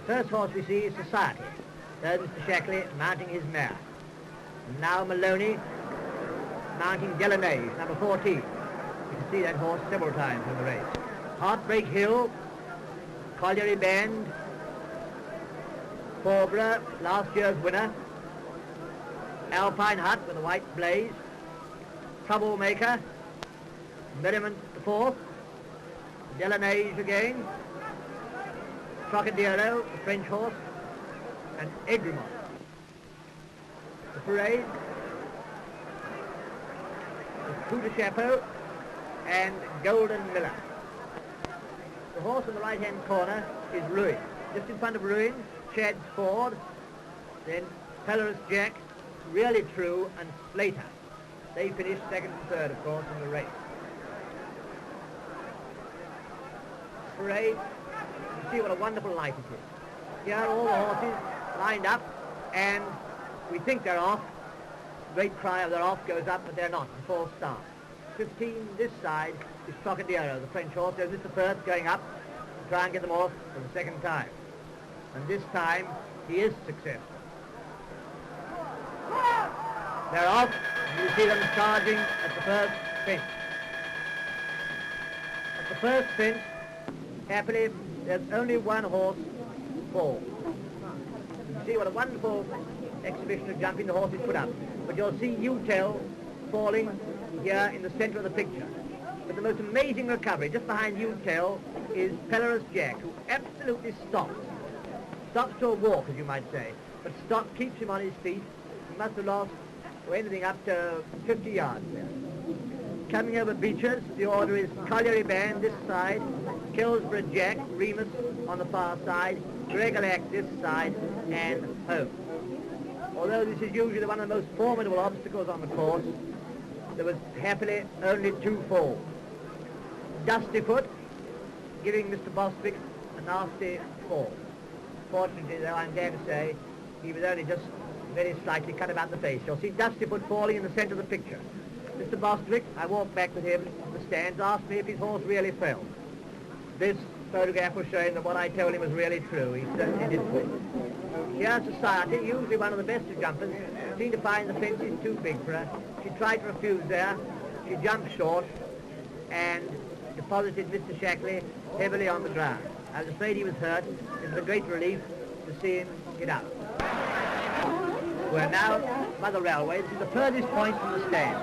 The first horse we see is Society. There's Mr. Shackley mounting his mare. And now Maloney mounting Delaney, number 14. You can see that horse several times in the race. Heartbreak Hill, Colliery Bend, Forborough, last year's winner, Alpine Hut with a white blaze, Troublemaker, Merriment the fourth, Delaney again, Trocadero, the French horse, and Egremont. The parade, the Coup de Chapeau, and Golden Miller. The horse in the right-hand corner is Ruin. Just in front of Ruin, Chad's Ford, then Kellsboro Jack, Really True, and Slater. They finished second and third, of course, in the race. Parade, you see what a wonderful light it is. Here are all the horses lined up, and we think they're off. Great cry of they're off goes up, but they're not. The false start. 15 this side is Trocadero, the French horse. There's Mr. Firth going up to try and get them off for the second time. And this time, he is successful. They're off. You see them charging at the first fence. At the first fence, happily, there's only one horse fall. You see what a wonderful exhibition of jumping the horses put up. But you'll see Utel falling here in the center of the picture. But the most amazing recovery, just behind Utel, is Kellsboro Jack, who absolutely stops. Stops to a walk, as you might say. But keeps him on his feet. He must have lost anything up to 50 yards there. Coming over Beechers, the order is Colliery Band this side, Kellsboro Jack, Remus on the far side, Gregalac this side, and Holmes. Although this is usually one of the most formidable obstacles on the course, there was happily only 2 falls. Dustyfoot giving Mr. Bostwick a nasty fall. Fortunately, though, I'm glad to say, he was only just very slightly cut about the face. You'll see Dustyfoot falling in the center of the picture. Mr. Bostwick, I walked back with him to the stands, asked me if his horse really fell. This photograph was showing that what I told him was really true. He certainly did fall. Here's Society, usually one of the best of jumpers, seemed to find the fence is too big for her. She tried to refuse there. She jumped short and deposited Mr. Shackley heavily on the ground. I was afraid he was hurt. It was a great relief to see him get out. We're now by the railway. This is the furthest point from the stand.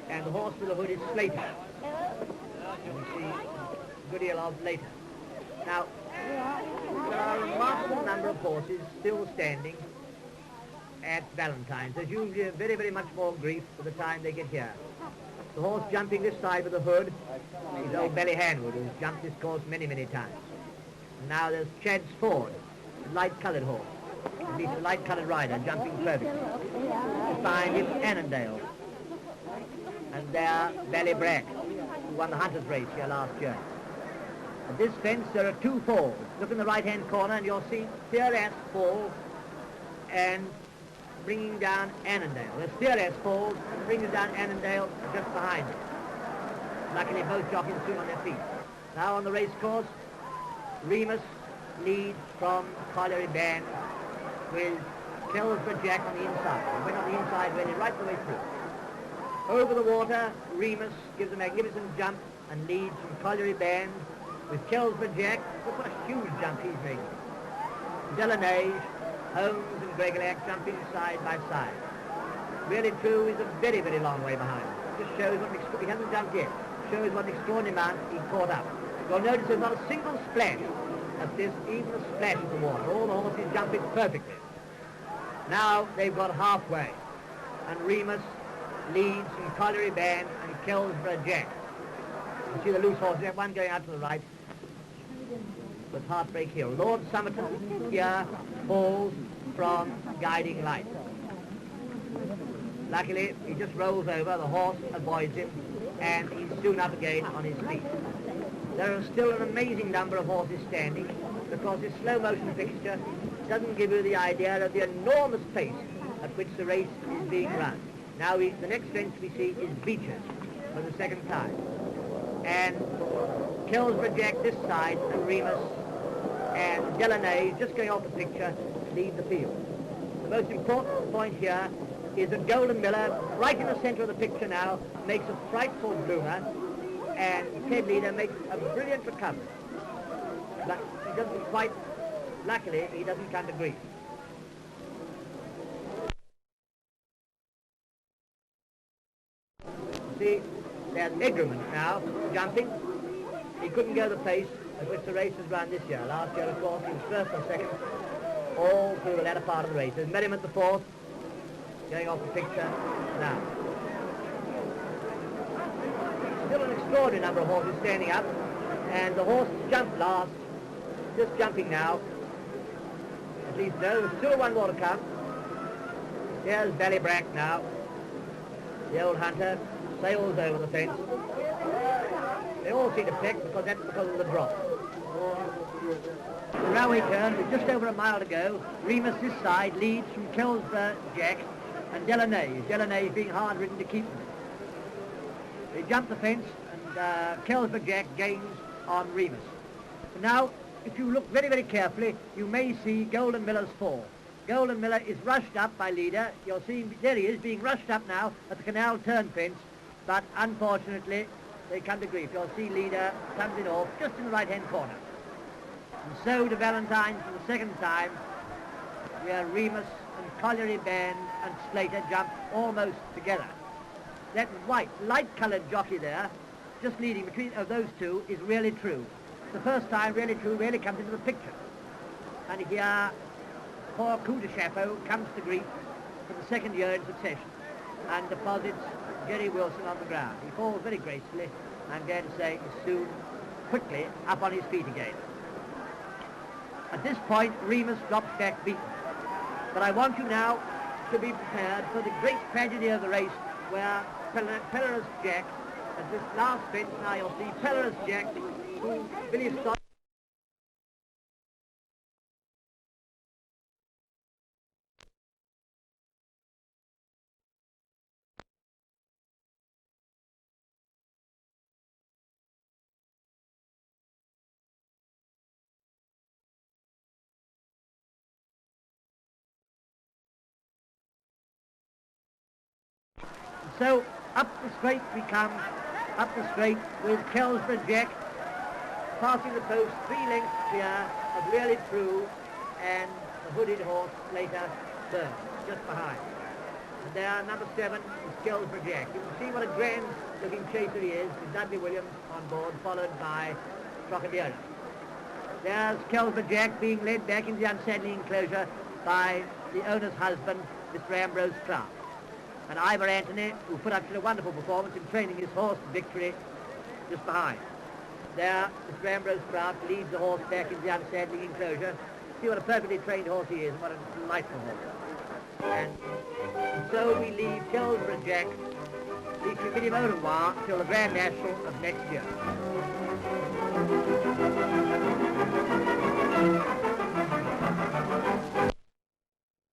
And the horse with the hood is Slater. And we see a good deal of later. Now, there are a remarkable number of horses still standing at Valentine's. There's usually very, very much more grief by the time they get here. The horse jumping this side with the hood is old Belly Hanwood, who's jumped this course many, many times. And now there's Chad's Ford, a light-coloured horse. At least a light-coloured rider, jumping perfectly. Just behind him, Annandale. And there, Ballybrack, who won the Hunters race here last year. At this fence, there are 2 falls. Look in the right-hand corner, and you'll see Steerass fall and bringing down Annandale. The Steerass falls, brings down Annandale just behind it. Luckily, both jockeys soon on their feet. Now on the race course, Remus leads from Colliery Band with Kellsboro Jack on the inside. He went on the inside, went right the way through. Over the water, Remus gives a magnificent jump and leads from Colliery Band with Kellsboro Jack. Look what a huge jump he's making. Delaney, Holmes and Gregalac jumping side by side. Really True is a very, very long way behind. Just shows what he hasn't jumped yet. Shows what an extraordinary amount he caught up. You'll notice there's not a single splash at this, even a splash of the water. All the horses jumping perfectly. Now they've got halfway, and Remus leads from Colliery Band and Kellsboro Jack. You see the loose horses, one going out to the right, with Heartbreak Hill. Lord Somerton here falls from guiding light. Luckily, he just rolls over, the horse avoids him, and he's soon up again on his feet. There are still an amazing number of horses standing, because this slow motion fixture doesn't give you the idea of the enormous pace at which the race is being run. Now the next fence we see is Beecher's for the second time. And Kellsboro Jack this side, and Remus and Delaney, just going off the picture, lead the field. The most important point here is that Golden Miller, right in the centre of the picture now, makes a frightful bloomer, and Ted Leader makes a brilliant recovery. But he doesn't quite, luckily, he doesn't come to grief. See, there's Egremont now, jumping. He couldn't go the pace at which the race has run this year. Last year, of course, he was first or second all through the latter part of the race. There's Merriment the fourth, going off the picture now. Still an extraordinary number of horses standing up, and the horse jumped last, just jumping now. At least no, there's still one more to come. Here's Ballybrack now. The old hunter sails over the fence. They all seem to peck because that's because of the drop. The railway turn with just over a mile to go. Remus this side leads from Kellsboro Jack and Delaney. Delaney being hard ridden to keep them. They jump the fence and Kellsboro Jack gains on Remus. So now, if you look very, very carefully, you may see Golden Miller's fall. Golden Miller is rushed up by Leader. You'll see, there he is, being rushed up now at the canal turn fence, but unfortunately, they come to grief. You'll see Leader comes in off just in the right-hand corner. And so to Valentine for the second time, where Remus and Colliery Band and Slater jump almost together. That white, light-coloured jockey there, just leading between those two, is really true. The first time really true really comes into the picture. And here, poor Coup de Chapeau comes to grief for the second year in succession and deposits Jerry Wilson on the ground. He falls very gracefully, I'm going to say, is soon, quickly, up on his feet again. At this point, Remus drops back beaten. But I want you now to be prepared for the great tragedy of the race, where Pellerus Jack, at this last fence, now you'll see Pellerus Jack, who Billy Scott. So up the straight we come, up the straight with Kellsboro Jack passing the post 3 lengths clear of Really True and the hooded horse later Burns, just behind. And there, number 7 is Kellsboro Jack. You can see what a grand looking chaser he is, with Dudley Williams on board, followed by Trocadero. There's Kellsboro Jack being led back into the unsaddling enclosure by the owner's husband, Mr. Ambrose Clark. And Ivor Anthony, who put up such a wonderful performance in training his horse to victory, just behind. There, Mr. Ambrose Craft leads the horse back into the unsaddling enclosure. See what a perfectly trained horse he is, and what a delightful horse. And so we leave Kellsboro Jack, leave Cricket au revoir till the Grand National of next year.